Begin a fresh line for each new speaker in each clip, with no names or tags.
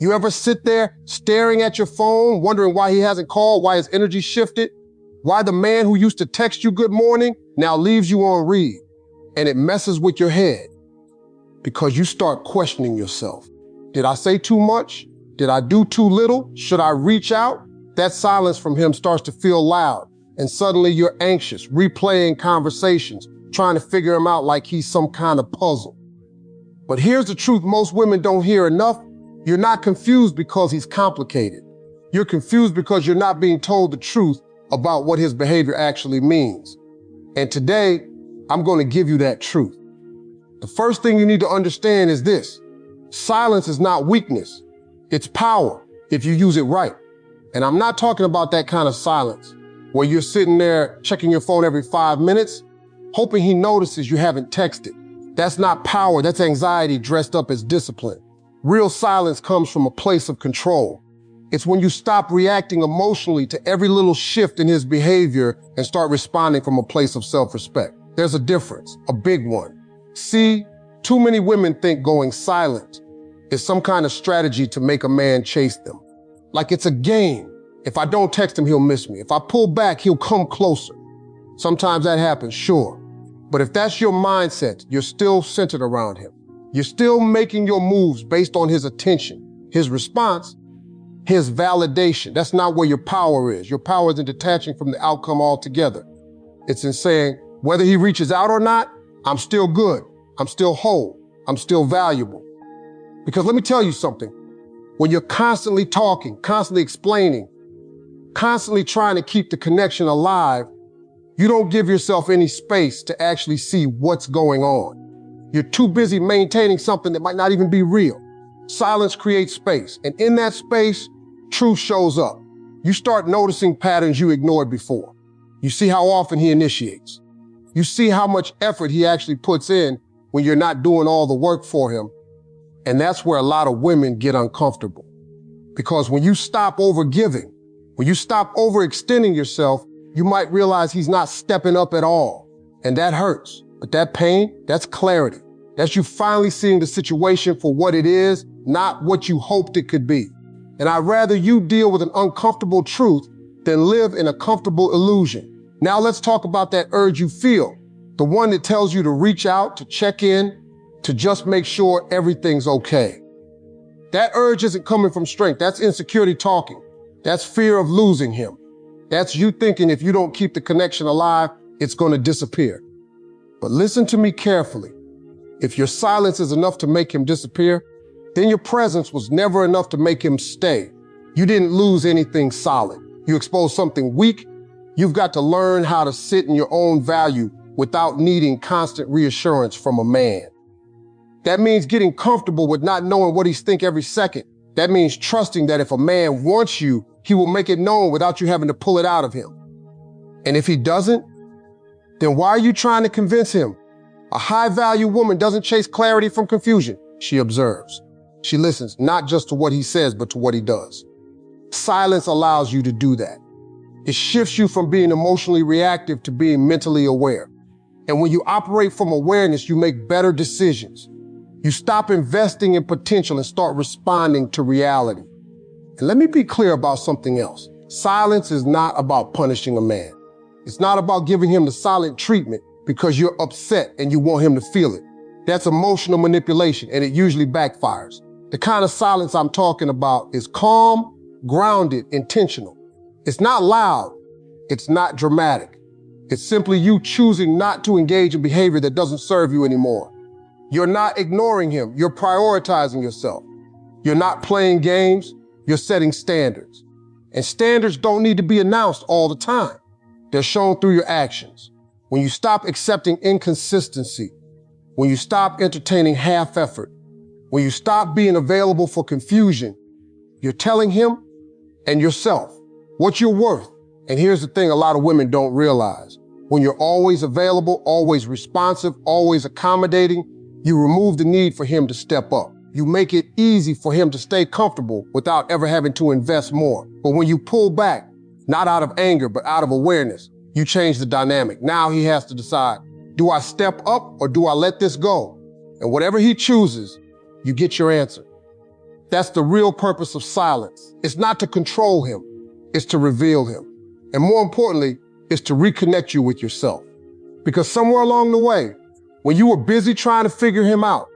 You ever sit there staring at your phone, wondering why he hasn't called, why his energy shifted, why the man who used to text you good morning now leaves you on read, and it messes with your head because you start questioning yourself. Did I say too much? Did I do too little? Should I reach out? That silence from him starts to feel loud, and suddenly you're anxious, replaying conversations, trying to figure him out like he's some kind of puzzle. But here's the truth most women don't hear enough. You're not confused because he's complicated. You're confused because you're not being told the truth about what his behavior actually means. And today, I'm going to give you that truth. The first thing you need to understand is this. Silence is not weakness. It's power if you use it right. And I'm not talking about that kind of silence where you're sitting there checking your phone every 5 minutes, hoping he notices you haven't texted. That's not power, that's anxiety dressed up as discipline. Real silence comes from a place of control. It's when you stop reacting emotionally to every little shift in his behavior and start responding from a place of self-respect. There's a difference, a big one. See, too many women think going silent is some kind of strategy to make a man chase them. Like it's a game. If I don't text him, he'll miss me. If I pull back, he'll come closer. Sometimes that happens, sure. But if that's your mindset, you're still centered around him. You're still making your moves based on his attention, his response, his validation. That's not where your power is. Your power is in detaching from the outcome altogether. It's in saying, whether he reaches out or not, I'm still good. I'm still whole. I'm still valuable. Because let me tell you something. When you're constantly talking, constantly explaining, constantly trying to keep the connection alive, you don't give yourself any space to actually see what's going on. You're too busy maintaining something that might not even be real. Silence creates space, and in that space, truth shows up. You start noticing patterns you ignored before. You see how often he initiates. You see how much effort he actually puts in when you're not doing all the work for him. And that's where a lot of women get uncomfortable. Because when you stop overgiving, when you stop overextending yourself, you might realize he's not stepping up at all. And that hurts. But that pain, that's clarity. That's you finally seeing the situation for what it is, not what you hoped it could be. And I'd rather you deal with an uncomfortable truth than live in a comfortable illusion. Now let's talk about that urge you feel, the one that tells you to reach out, to check in, to just make sure everything's okay. That urge isn't coming from strength. That's insecurity talking. That's fear of losing him. That's you thinking if you don't keep the connection alive, it's going to disappear. But listen to me carefully. If your silence is enough to make him disappear, then your presence was never enough to make him stay. You didn't lose anything solid. You exposed something weak. You've got to learn how to sit in your own value without needing constant reassurance from a man. That means getting comfortable with not knowing what he's thinking every second. That means trusting that if a man wants you, he will make it known without you having to pull it out of him. And if he doesn't, then why are you trying to convince him? A high-value woman doesn't chase clarity from confusion. She observes. She listens not just to what he says, but to what he does. Silence allows you to do that. It shifts you from being emotionally reactive to being mentally aware. And when you operate from awareness, you make better decisions. You stop investing in potential and start responding to reality. And let me be clear about something else. Silence is not about punishing a man. It's not about giving him the silent treatment because you're upset and you want him to feel it. That's emotional manipulation, and it usually backfires. The kind of silence I'm talking about is calm, grounded, intentional. It's not loud. It's not dramatic. It's simply you choosing not to engage in behavior that doesn't serve you anymore. You're not ignoring him. You're prioritizing yourself. You're not playing games. You're setting standards. And standards don't need to be announced all the time. They're shown through your actions. When you stop accepting inconsistency, when you stop entertaining half effort, when you stop being available for confusion, you're telling him and yourself what you're worth. And here's the thing a lot of women don't realize. When you're always available, always responsive, always accommodating, you remove the need for him to step up. You make it easy for him to stay comfortable without ever having to invest more. But when you pull back, not out of anger, but out of awareness, you change the dynamic. Now he has to decide, do I step up or do I let this go? And whatever he chooses, you get your answer. That's the real purpose of silence. It's not to control him, it's to reveal him. And more importantly, it's to reconnect you with yourself. Because somewhere along the way, when you were busy trying to figure him out,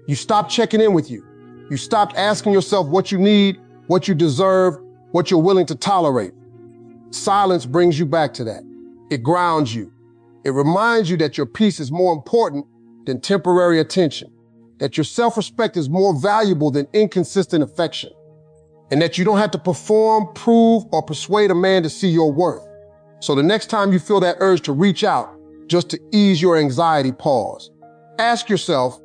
you stopped checking in with you. You stopped asking yourself what you need, what you deserve, what you're willing to tolerate. Silence brings you back to that. It grounds you. It reminds you that your peace is more important than temporary attention, that your self-respect is more valuable than inconsistent affection, and that you don't have to perform, prove, or persuade a man to see your worth. So the next time you feel that urge to reach out, just to ease your anxiety, pause. Ask yourself,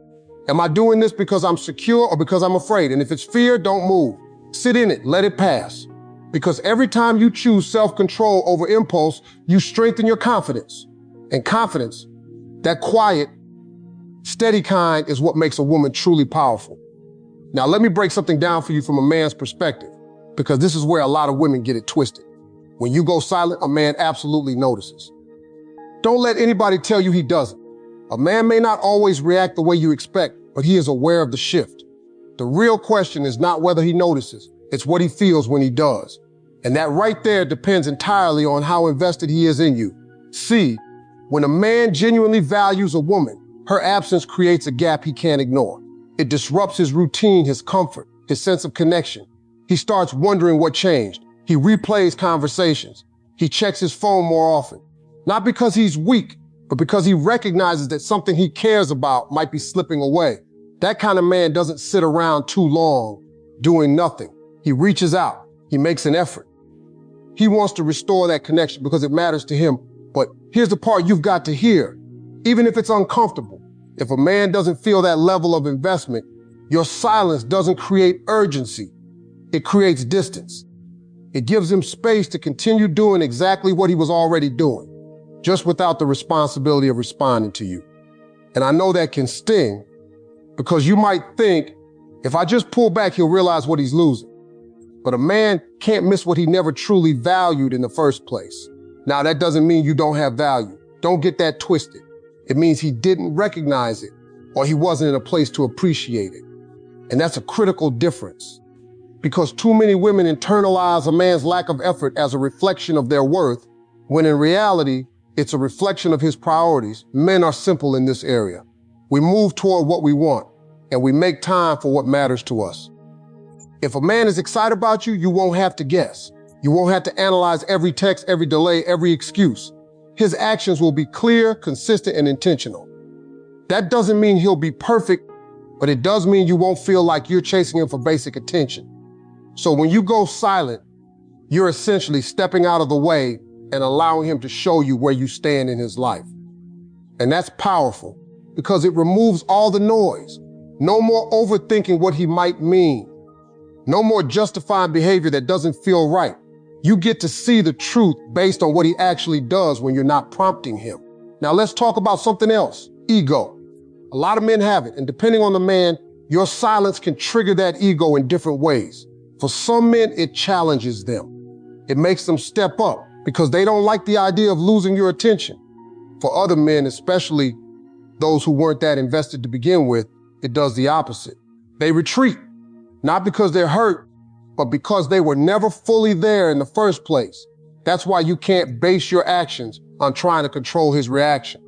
am I doing this because I'm secure or because I'm afraid? And if it's fear, don't move. Sit in it, let it pass. Because every time you choose self-control over impulse, you strengthen your confidence. And confidence, that quiet, steady kind, is what makes a woman truly powerful. Now, let me break something down for you from a man's perspective, because this is where a lot of women get it twisted. When you go silent, a man absolutely notices. Don't let anybody tell you he doesn't. A man may not always react the way you expect, but he is aware of the shift. The real question is not whether he notices, it's what he feels when he does. And that right there depends entirely on how invested he is in you. See, when a man genuinely values a woman, her absence creates a gap he can't ignore. It disrupts his routine, his comfort, his sense of connection. He starts wondering what changed. He replays conversations. He checks his phone more often. Not because he's weak, but because he recognizes that something he cares about might be slipping away. That kind of man doesn't sit around too long doing nothing. He reaches out. He makes an effort. He wants to restore that connection because it matters to him. But here's the part you've got to hear. Even if it's uncomfortable, if a man doesn't feel that level of investment, your silence doesn't create urgency. It creates distance. It gives him space to continue doing exactly what he was already doing, just without the responsibility of responding to you. And I know that can sting, because you might think, if I just pull back, he'll realize what he's losing. But a man can't miss what he never truly valued in the first place. Now, that doesn't mean you don't have value. Don't get that twisted. It means he didn't recognize it, or he wasn't in a place to appreciate it. And that's a critical difference, because too many women internalize a man's lack of effort as a reflection of their worth, when in reality, it's a reflection of his priorities. Men are simple in this area. We move toward what we want, and we make time for what matters to us. If a man is excited about you, you won't have to guess. You won't have to analyze every text, every delay, every excuse. His actions will be clear, consistent, and intentional. That doesn't mean he'll be perfect, but it does mean you won't feel like you're chasing him for basic attention. So when you go silent, you're essentially stepping out of the way and allowing him to show you where you stand in his life. And that's powerful because it removes all the noise. No more overthinking what he might mean. No more justifying behavior that doesn't feel right. You get to see the truth based on what he actually does when you're not prompting him. Now let's talk about something else, ego. A lot of men have it, and depending on the man, your silence can trigger that ego in different ways. For some men, it challenges them. It makes them step up because they don't like the idea of losing your attention. For other men, especially those who weren't that invested to begin with, it does the opposite. They retreat, not because they're hurt, but because they were never fully there in the first place. That's why you can't base your actions on trying to control his reaction,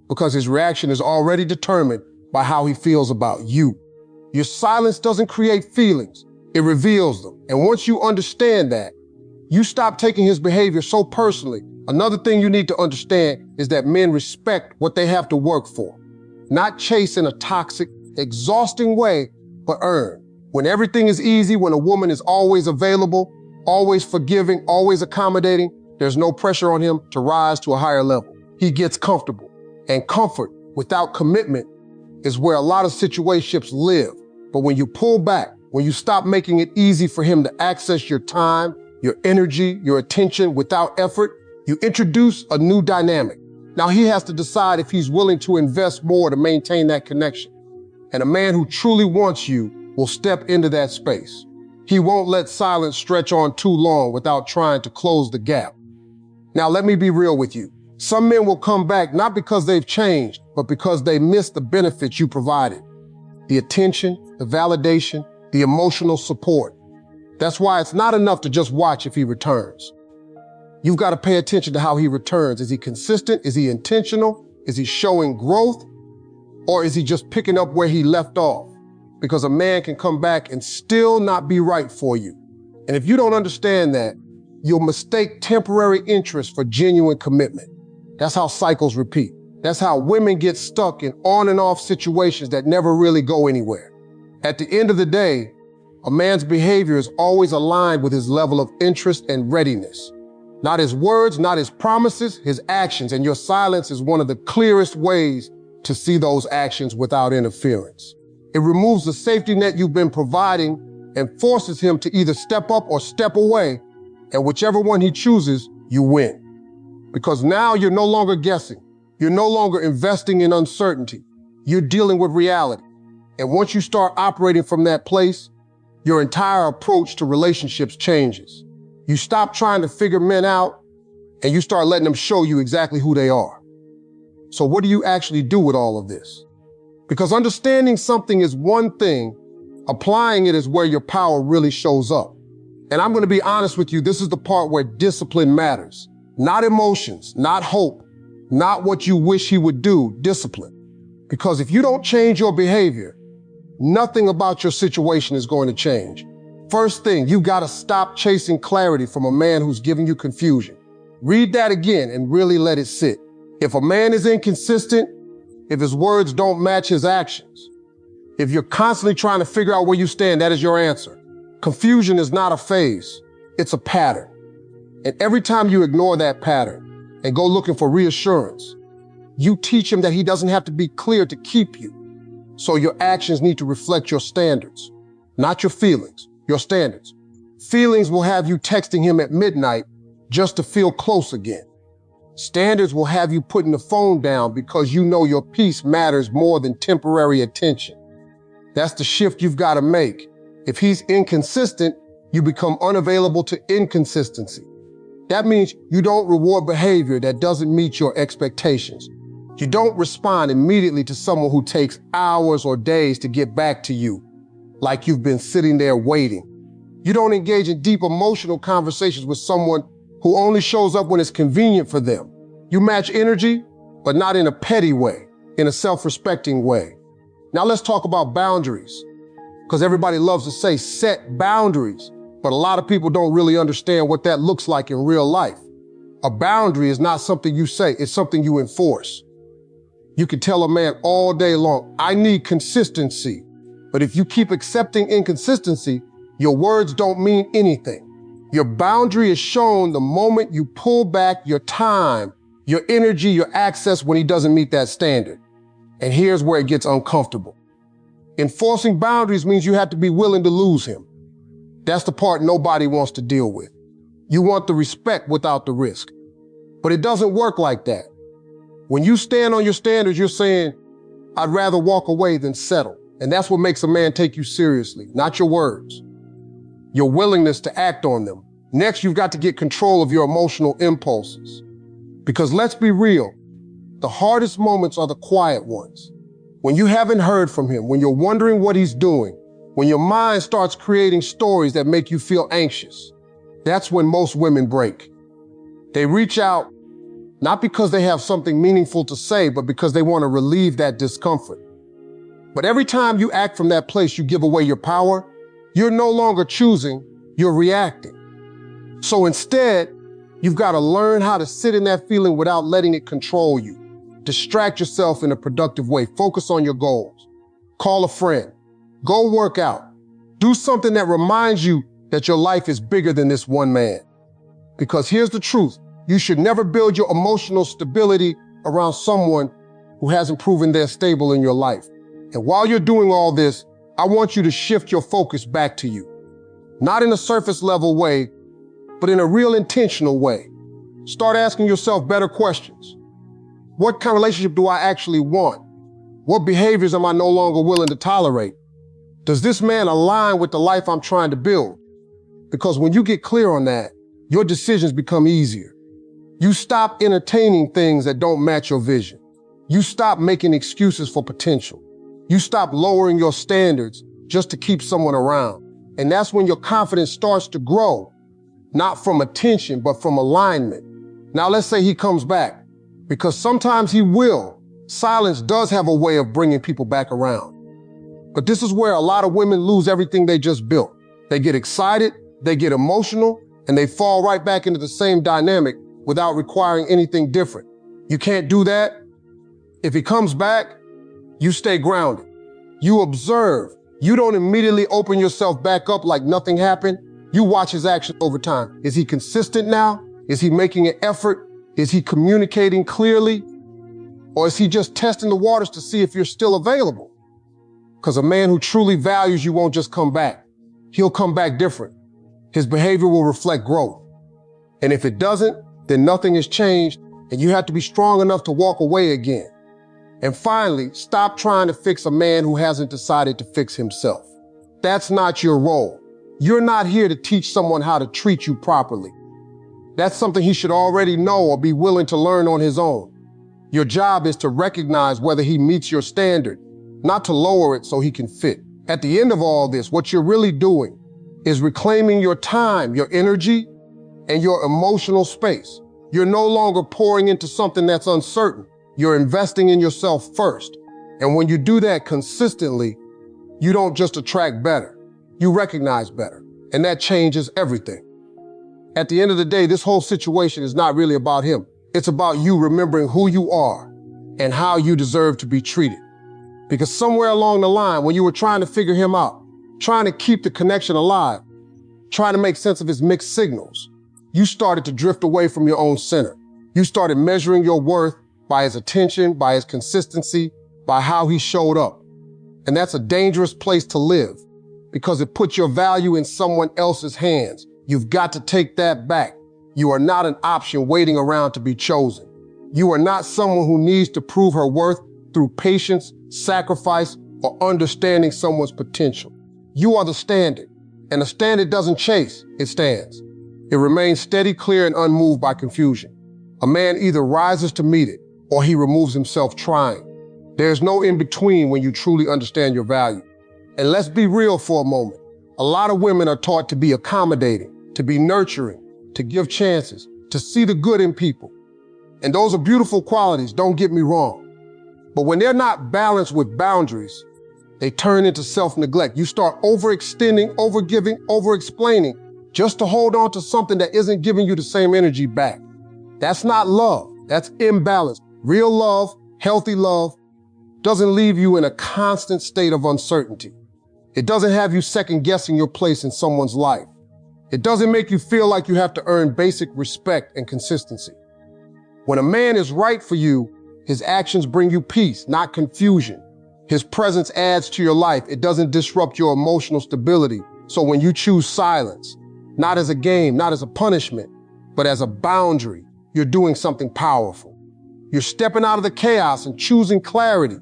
because his reaction is already determined by how he feels about you. Your silence doesn't create feelings, it reveals them. And once you understand that, you stop taking his behavior so personally. Another thing you need to understand is that men respect what they have to work for, not chase in a toxic, exhausting way, but earn. When everything is easy, when a woman is always available, always forgiving, always accommodating, there's no pressure on him to rise to a higher level. He gets comfortable. And comfort without commitment is where a lot of situationships live. But when you pull back, when you stop making it easy for him to access your time, your energy, your attention without effort, you introduce a new dynamic. Now he has to decide if he's willing to invest more to maintain that connection. And a man who truly wants you will step into that space. He won't let silence stretch on too long without trying to close the gap. Now, let me be real with you. Some men will come back not because they've changed, but because they missed the benefits you provided. The attention, the validation, the emotional support. That's why it's not enough to just watch if he returns. You've got to pay attention to how he returns. Is he consistent? Is he intentional? Is he showing growth? Or is he just picking up where he left off? Because a man can come back and still not be right for you. And if you don't understand that, you'll mistake temporary interest for genuine commitment. That's how cycles repeat. That's how women get stuck in on and off situations that never really go anywhere. At the end of the day, a man's behavior is always aligned with his level of interest and readiness. Not his words, not his promises, his actions. And your silence is one of the clearest ways to see those actions without interference. It removes the safety net you've been providing and forces him to either step up or step away, and whichever one he chooses, you win. Because now you're no longer guessing. You're no longer investing in uncertainty. You're dealing with reality. And once you start operating from that place, your entire approach to relationships changes. You stop trying to figure men out and you start letting them show you exactly who they are. So what do you actually do with all of this? Because understanding something is one thing, applying it is where your power really shows up. And I'm going to be honest with you, this is the part where discipline matters. Not emotions, not hope, not what you wish he would do, discipline. Because if you don't change your behavior, nothing about your situation is going to change. First thing, you've got to stop chasing clarity from a man who's giving you confusion. Read that again and really let it sit. If a man is inconsistent, if his words don't match his actions, if you're constantly trying to figure out where you stand, that is your answer. Confusion is not a phase, it's a pattern. And every time you ignore that pattern and go looking for reassurance, you teach him that he doesn't have to be clear to keep you. So your actions need to reflect your standards, not your feelings, your standards. Feelings will have you texting him at midnight just to feel close again. Standards will have you putting the phone down because you know your peace matters more than temporary attention. That's the shift you've got to make. If he's inconsistent, you become unavailable to inconsistency. That means you don't reward behavior that doesn't meet your expectations. You don't respond immediately to someone who takes hours or days to get back to you, like you've been sitting there waiting. You don't engage in deep emotional conversations with someone who only shows up when it's convenient for them. You match energy, but not in a petty way, in a self-respecting way. Now let's talk about boundaries, because everybody loves to say set boundaries, but a lot of people don't really understand what that looks like in real life. A boundary is not something you say, it's something you enforce. You can tell a man all day long, I need consistency. But if you keep accepting inconsistency, your words don't mean anything. Your boundary is shown the moment you pull back your time, your energy, your access when he doesn't meet that standard. And here's where it gets uncomfortable. Enforcing boundaries means you have to be willing to lose him. That's the part nobody wants to deal with. You want the respect without the risk. But it doesn't work like that. When you stand on your standards, you're saying, I'd rather walk away than settle. And that's what makes a man take you seriously, not your words. Your willingness to act on them. Next, you've got to get control of your emotional impulses. Because let's be real, the hardest moments are the quiet ones. When you haven't heard from him, when you're wondering what he's doing, when your mind starts creating stories that make you feel anxious, that's when most women break. They reach out not because they have something meaningful to say, but because they want to relieve that discomfort. But every time you act from that place, you give away your power. You're no longer choosing, you're reacting. So instead, you've got to learn how to sit in that feeling without letting it control you. Distract yourself in a productive way. Focus on your goals. Call a friend. Go work out. Do something that reminds you that your life is bigger than this one man. Because here's the truth. You should never build your emotional stability around someone who hasn't proven they're stable in your life. And while you're doing all this, I want you to shift your focus back to you. Not in a surface level way, but in a real intentional way. Start asking yourself better questions. What kind of relationship do I actually want? What behaviors am I no longer willing to tolerate? Does this man align with the life I'm trying to build? Because when you get clear on that, your decisions become easier. You stop entertaining things that don't match your vision. You stop making excuses for potential. You stop lowering your standards just to keep someone around. And that's when your confidence starts to grow, not from attention, but from alignment. Now let's say he comes back, because sometimes he will. Silence does have a way of bringing people back around. But this is where a lot of women lose everything they just built. They get excited, they get emotional, and they fall right back into the same dynamic without requiring anything different. You can't do that. If he comes back, you stay grounded. You observe. You don't immediately open yourself back up like nothing happened. You watch his actions over time. Is he consistent now? Is he making an effort? Is he communicating clearly? Or is he just testing the waters to see if you're still available? Because a man who truly values you won't just come back. He'll come back different. His behavior will reflect growth. And if it doesn't, then nothing has changed, and you have to be strong enough to walk away again. And finally, stop trying to fix a man who hasn't decided to fix himself. That's not your role. You're not here to teach someone how to treat you properly. That's something he should already know or be willing to learn on his own. Your job is to recognize whether he meets your standard, not to lower it so he can fit. At the end of all this, what you're really doing is reclaiming your time, your energy, and your emotional space. You're no longer pouring into something that's uncertain. You're investing in yourself first. And when you do that consistently, you don't just attract better, you recognize better. And that changes everything. At the end of the day, this whole situation is not really about him. It's about you remembering who you are and how you deserve to be treated. Because somewhere along the line, when you were trying to figure him out, trying to keep the connection alive, trying to make sense of his mixed signals, you started to drift away from your own center. You started measuring your worth by his attention, by his consistency, by how he showed up. And that's a dangerous place to live because it puts your value in someone else's hands. You've got to take that back. You are not an option waiting around to be chosen. You are not someone who needs to prove her worth through patience, sacrifice, or understanding someone's potential. You are the standard, and the standard doesn't chase, it stands. It remains steady, clear, and unmoved by confusion. A man either rises to meet it, or he removes himself trying. There's no in-between when you truly understand your value. And let's be real for a moment. A lot of women are taught to be accommodating, to be nurturing, to give chances, to see the good in people. And those are beautiful qualities, don't get me wrong. But when they're not balanced with boundaries, they turn into self-neglect. You start overextending, overgiving, over-explaining, just to hold on to something that isn't giving you the same energy back. That's not love, that's imbalance. Real love, healthy love, doesn't leave you in a constant state of uncertainty. It doesn't have you second-guessing your place in someone's life. It doesn't make you feel like you have to earn basic respect and consistency. When a man is right for you, his actions bring you peace, not confusion. His presence adds to your life. It doesn't disrupt your emotional stability. So when you choose silence, not as a game, not as a punishment, but as a boundary, you're doing something powerful. You're stepping out of the chaos and choosing clarity.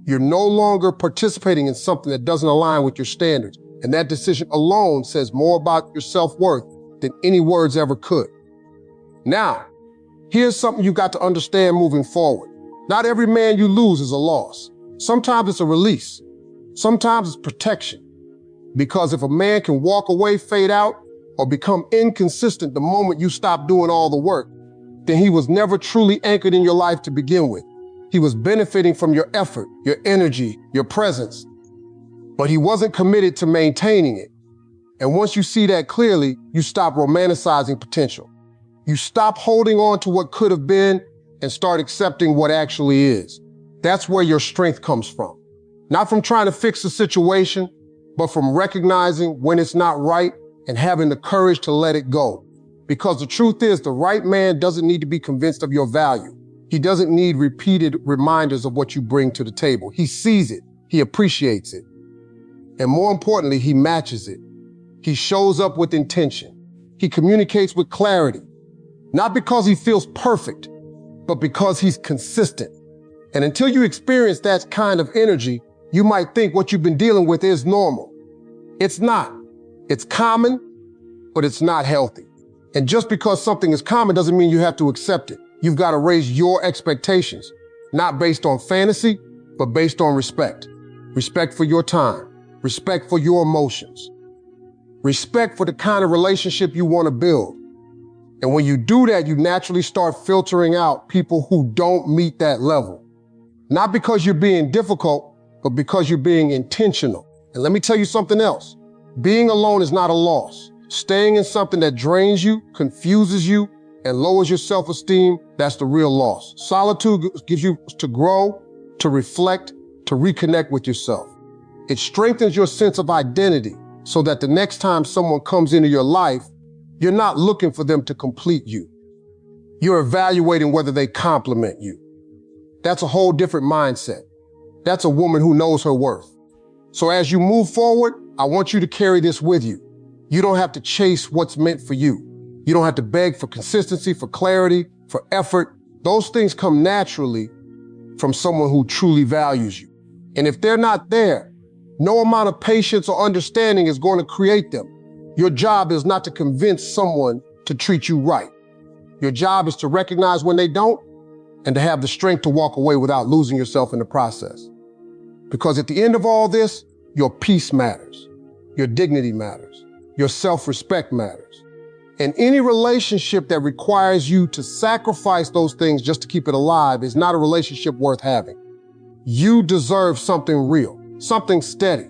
You're no longer participating in something that doesn't align with your standards. And that decision alone says more about your self-worth than any words ever could. Now, here's something you got to understand moving forward. Not every man you lose is a loss. Sometimes it's a release. Sometimes it's protection. Because if a man can walk away, fade out, or become inconsistent the moment you stop doing all the work, then he was never truly anchored in your life to begin with. He was benefiting from your effort, your energy, your presence, but he wasn't committed to maintaining it. And once you see that clearly, you stop romanticizing potential. You stop holding on to what could have been and start accepting what actually is. That's where your strength comes from. Not from trying to fix the situation, but from recognizing when it's not right and having the courage to let it go. Because the truth is, the right man doesn't need to be convinced of your value. He doesn't need repeated reminders of what you bring to the table. He sees it, he appreciates it. And more importantly, he matches it. He shows up with intention. He communicates with clarity. Not because he feels perfect, but because he's consistent. And until you experience that kind of energy, you might think what you've been dealing with is normal. It's not. It's common, but it's not healthy. And just because something is common doesn't mean you have to accept it. You've got to raise your expectations, not based on fantasy, but based on respect. Respect for your time, respect for your emotions, respect for the kind of relationship you want to build. And when you do that, you naturally start filtering out people who don't meet that level. Not because you're being difficult, but because you're being intentional. And let me tell you something else. Being alone is not a loss. Staying in something that drains you, confuses you, and lowers your self-esteem, that's the real loss. Solitude gives you to grow, to reflect, to reconnect with yourself. It strengthens your sense of identity so that the next time someone comes into your life, you're not looking for them to complete you. You're evaluating whether they compliment you. That's a whole different mindset. That's a woman who knows her worth. So as you move forward, I want you to carry this with you. You don't have to chase what's meant for you. You don't have to beg for consistency, for clarity, for effort. Those things come naturally from someone who truly values you. And if they're not there, no amount of patience or understanding is going to create them. Your job is not to convince someone to treat you right. Your job is to recognize when they don't and to have the strength to walk away without losing yourself in the process. Because at the end of all this, your peace matters, your dignity matters, your self-respect matters. And any relationship that requires you to sacrifice those things just to keep it alive is not a relationship worth having. You deserve something real, something steady,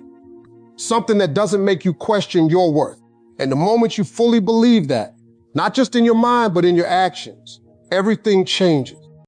something that doesn't make you question your worth. And the moment you fully believe that, not just in your mind, but in your actions, everything changes.